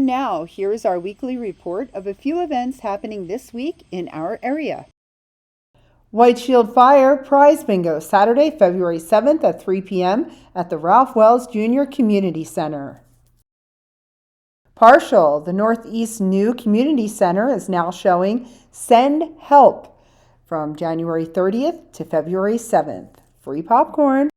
now, here is our weekly report of a few events happening this week in our area. White Shield Fire Prize Bingo, Saturday, February 7th at 3 p.m. at the Ralph Wells Jr. Community Center. Partial, the Northeast New Community Center is now showing Send Help from January 30th to February 7th. Free popcorn.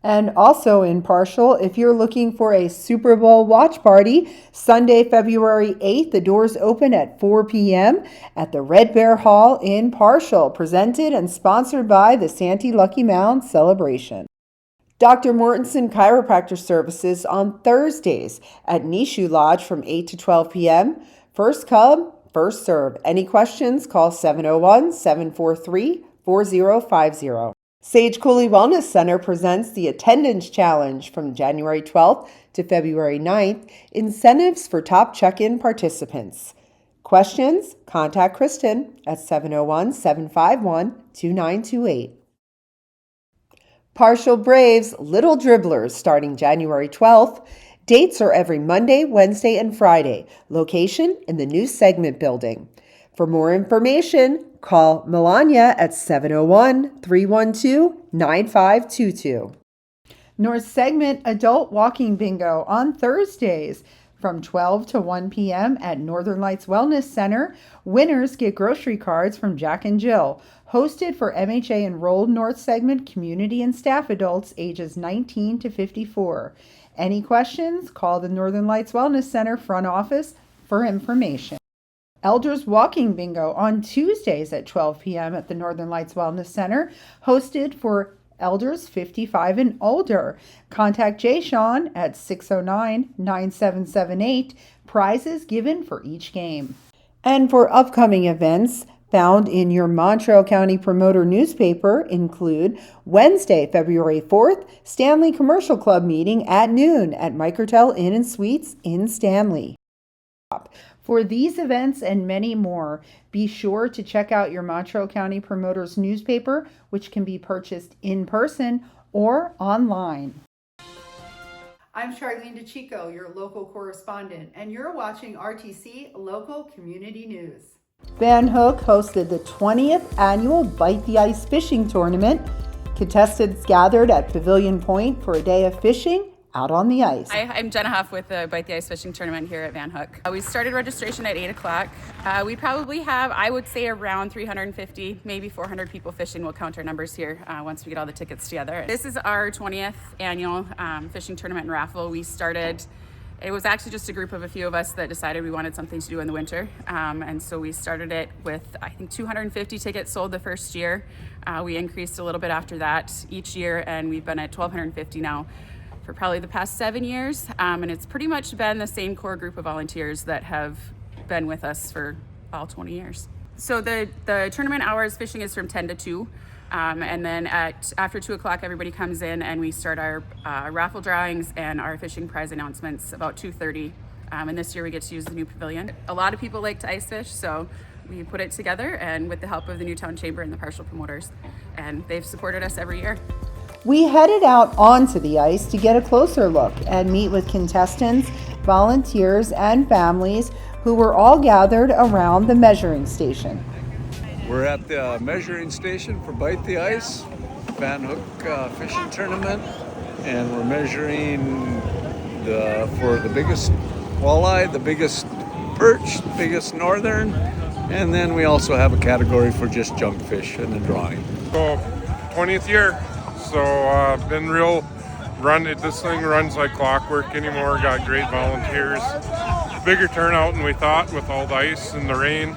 And also in Partial, if you're looking for a Super Bowl watch party, Sunday, February 8th, the doors open at 4 p.m. at the Red Bear Hall in Partial, presented and sponsored by the Santee Lucky Mound Celebration. Dr. Mortensen Chiropractor Services on Thursdays at Nishu Lodge from 8 to 12 p.m. First come, first serve. Any questions, call 701-743-4050. Sage Coulee Wellness Center presents the Attendance Challenge from January 12th to February 9th, incentives for top check-in participants. Questions? Contact Kristen at 701-751-2928. Partial Braves Little Dribblers starting January 12th. Dates are every Monday, Wednesday, and Friday. Location in the new segment building. For more information, call Melania at 701-312-9522. North Segment Adult Walking Bingo on Thursdays from 12 to 1 p.m. at Northern Lights Wellness Center. Winners get grocery cards from Jack and Jill. Hosted for MHA enrolled North Segment community and staff adults ages 19 to 54. Any questions? Call the Northern Lights Wellness Center front office for information. Elders Walking Bingo on Tuesdays at 12 p.m. at the Northern Lights Wellness Center, hosted for elders 55 and older. Contact Jay Sean at 609-9778. Prizes given for each game. And for upcoming events found in your Montreal County Promoter newspaper include Wednesday, February 4th, Stanley Commercial Club meeting at noon at Microtel Inn and Suites in Stanley. For these events and many more, be sure to check out your Montreal County Promoters newspaper, which can be purchased in person or online. I'm Charlene DeChico, your local correspondent, and you're watching RTC Local Community News. Van Hook hosted the 20th annual Bite the Ice fishing tournament. Contestants gathered at Pavilion Point for a day of fishing out on the ice. Hi, I'm Jenna Huff with the Bite the Ice fishing tournament here at Van Hook. We started registration at 8 o'clock. We probably have, I would say, around 350, maybe 400 people fishing. We'll count our numbers here once we get all the tickets together. This is our 20th annual fishing tournament and raffle. We started, it was actually just a group of a few of us that decided we wanted something to do in the winter. And so we started it with, I think, 250 tickets sold the first year. We increased a little bit after that each year, and we've been at 1,250 now for probably the past 7 years, and it's pretty much been the same core group of volunteers that have been with us for all 20 years. So the tournament hours, fishing is from 10 to 2, and then after 2 o'clock everybody comes in and we start our raffle drawings and our fishing prize announcements about 2:30, and this year we get to use the new pavilion. A lot of people like to ice fish, so we put it together, and with the help of the Newtown Chamber and the Partial Promoters, and they've supported us every year. We headed out onto the ice to get a closer look and meet with contestants, volunteers, and families who were all gathered around the measuring station. We're at the measuring station for Bite the Ice, Van Hook fishing tournament, and we're measuring for the biggest walleye, the biggest perch, the biggest northern, and then we also have a category for just junk fish in the drawing. So 20th year. So been real this thing runs like clockwork anymore. Got great volunteers. Bigger turnout than we thought with all the ice and the rain.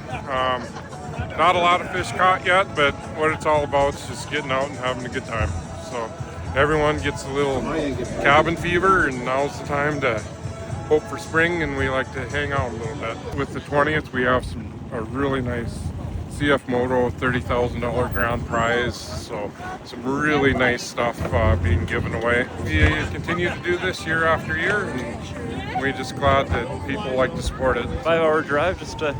Not a lot of fish caught yet, but what it's all about is just getting out and having a good time. So everyone gets a little cabin fever, and now's the time to hope for spring, and we like to hang out a little bit. With the 20th, we have a really nice CF Moto $30,000 grand prize, so some really nice stuff being given away. We continue to do this year after year, and we're just glad that people like to support it. 5-hour drive just to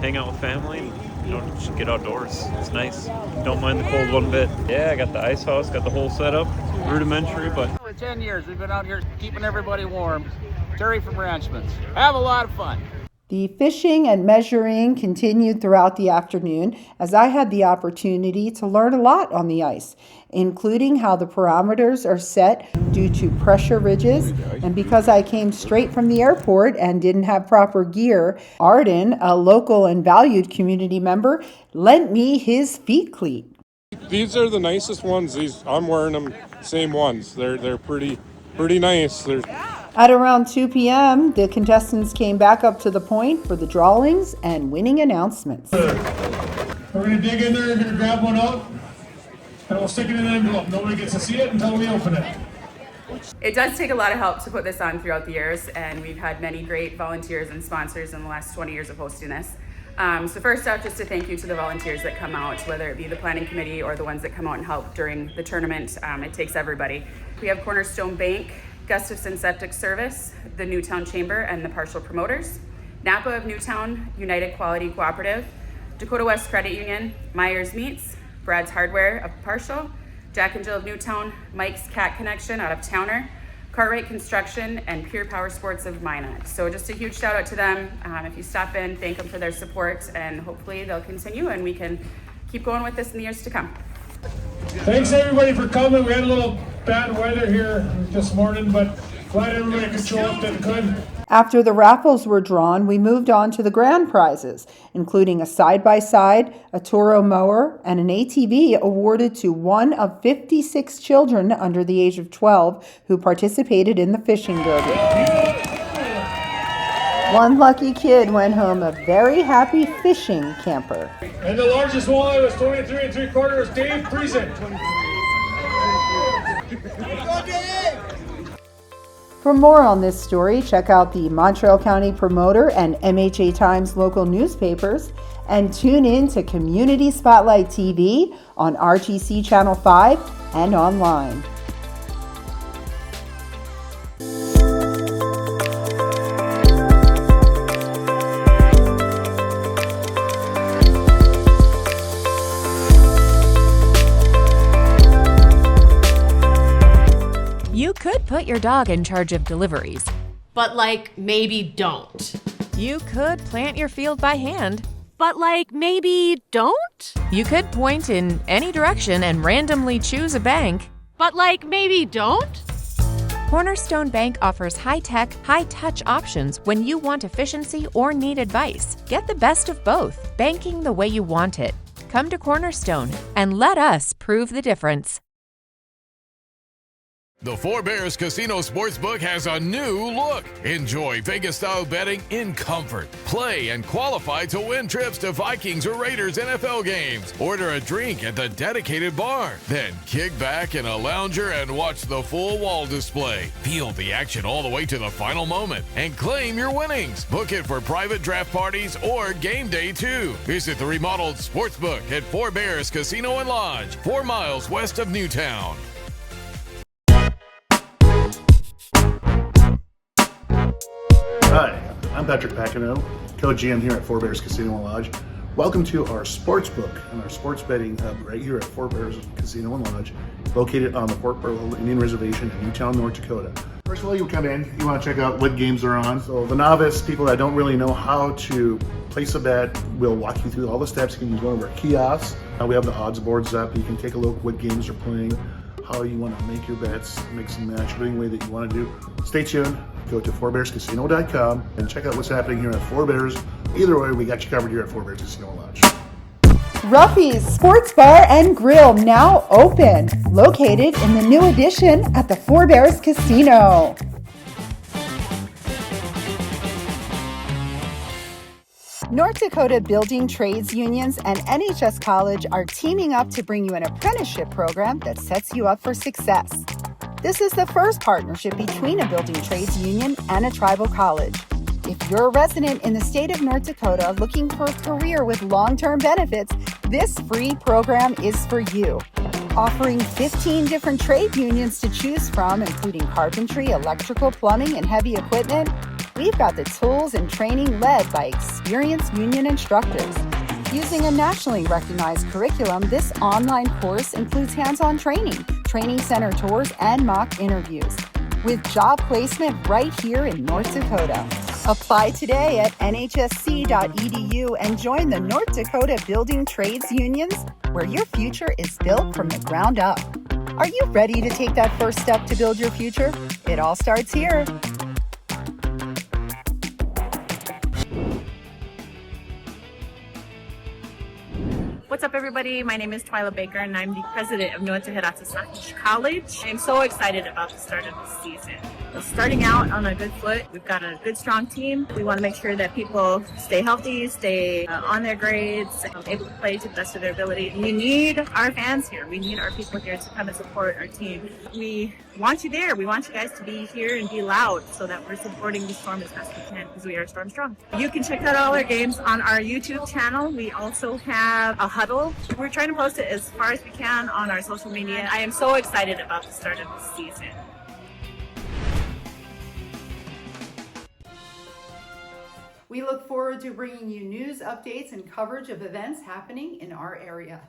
hang out with family and just get outdoors. It's nice. Don't mind the cold one bit. Yeah, I got the ice house, got the whole setup. Rudimentary, but... For 10 years, we've been out here keeping everybody warm. Terry from Ranchmans. Have a lot of fun. The fishing and measuring continued throughout the afternoon as I had the opportunity to learn a lot on the ice, including how the parameters are set due to pressure ridges. And because I came straight from the airport and didn't have proper gear, Arden, a local and valued community member, lent me his feet cleat. These are the nicest ones. I'm wearing them, same ones. They're pretty nice. At around 2 p.m., the contestants came back up to the point for the drawings and winning announcements. We're going to dig in there, we're going to grab one out, and we'll stick it in an envelope. Nobody gets to see it until we open it. It does take a lot of help to put this on throughout the years, and we've had many great volunteers and sponsors in the last 20 years of hosting this. So first off, just a thank you to the volunteers that come out, whether it be the planning committee or the ones that come out and help during the tournament. It takes everybody. We have Cornerstone Bank, Gustafson Septic Service, the Newtown Chamber and the partial promoters, Napa of Newtown, United Quality Cooperative, Dakota West Credit Union, Myers Meats, Brad's Hardware of Partial, Jack and Jill of Newtown, Mike's Cat Connection out of Towner, Cartwright Construction, and Pure Power Sports of Minot. So just a huge shout out to them. If you stop in, thank them for their support, and hopefully they'll continue and we can keep going with this in the years to come. Thanks everybody for coming. We had a little bad weather here this morning, but glad everybody could show up that could. After the raffles were drawn, we moved on to the grand prizes, including a side-by-side, a Toro mower, and an ATV awarded to one of 56 children under the age of 12 who participated in the fishing derby. One lucky kid went home a very happy fishing camper. And the largest walleye was 23 3/4, Dave Friesen. For more on this story, check out the Montreal County Promoter and MHA Times local newspapers, and tune in to Community Spotlight TV on RTC Channel 5 and online. You could put your dog in charge of deliveries. But maybe don't. You could plant your field by hand. But maybe don't? You could point in any direction and randomly choose a bank. But maybe don't? Cornerstone Bank offers high-tech, high-touch options when you want efficiency or need advice. Get the best of both, banking the way you want it. Come to Cornerstone and let us prove the difference. The Four Bears Casino Sportsbook has a new look. Enjoy Vegas-style betting in comfort. Play and qualify to win trips to Vikings or Raiders NFL games. Order a drink at the dedicated bar. Then kick back in a lounger and watch the full wall display. Feel the action all the way to the final moment and claim your winnings. Book it for private draft parties or game day too. Visit the remodeled Sportsbook at Four Bears Casino and Lodge, 4 miles west of Newtown. Hi, I'm Patrick Paquino, co-GM here at Four Bears Casino and Lodge. Welcome to our sports book and our sports betting hub right here at Four Bears Casino and Lodge, located on the Fort Berthold Indian Reservation in Newtown, North Dakota. First of all, you come in, you want to check out what games are on. So the novice, people that don't really know how to place a bet, we'll walk you through all the steps. You can use one of our kiosks. We have the odds boards up. You can take a look what games are playing, how you want to make your bets, mix and match, any way that you want to do. Stay tuned. Go to fourbearscasino.com and check out what's happening here at Four Bears. Either way, we got you covered here at Four Bears Casino and Lodge. Ruffy's Sports Bar and Grill now open, located in the new addition at the Four Bears Casino. North Dakota Building Trades Unions and NHS College are teaming up to bring you an apprenticeship program that sets you up for success. This is the first partnership between a building trades union and a tribal college. If you're a resident in the state of North Dakota looking for a career with long-term benefits, this free program is for you. Offering 15 different trade unions to choose from, including carpentry, electrical, plumbing, and heavy equipment, we've got the tools and training led by experienced union instructors. Using a nationally recognized curriculum, this online course includes hands-on training, training center tours, and mock interviews. with job placement right here in North Dakota. Apply today at nhsc.edu and join the North Dakota Building Trades Unions, where your future is built from the ground up. Are you ready to take that first step to build your future? It all starts here. What's up, everybody? My name is Twyla Baker, and I'm the president of North Dakota College. I'm so excited about the start of this season. We're starting out on a good foot. We've got a good, strong team. We want to make sure that people stay healthy, stay on their grades, able to play to the best of their ability. We need our fans here. We need our people here to come and support our team. We want you there. We want you guys to be here and be loud so that we're supporting the Storm as best we can, because we are Storm Strong. You can check out all our games on our YouTube channel. We also have a huddle. We're trying to post it as far as we can on our social media. I am so excited about the start of this season. We look forward to bringing you news, updates, and coverage of events happening in our area.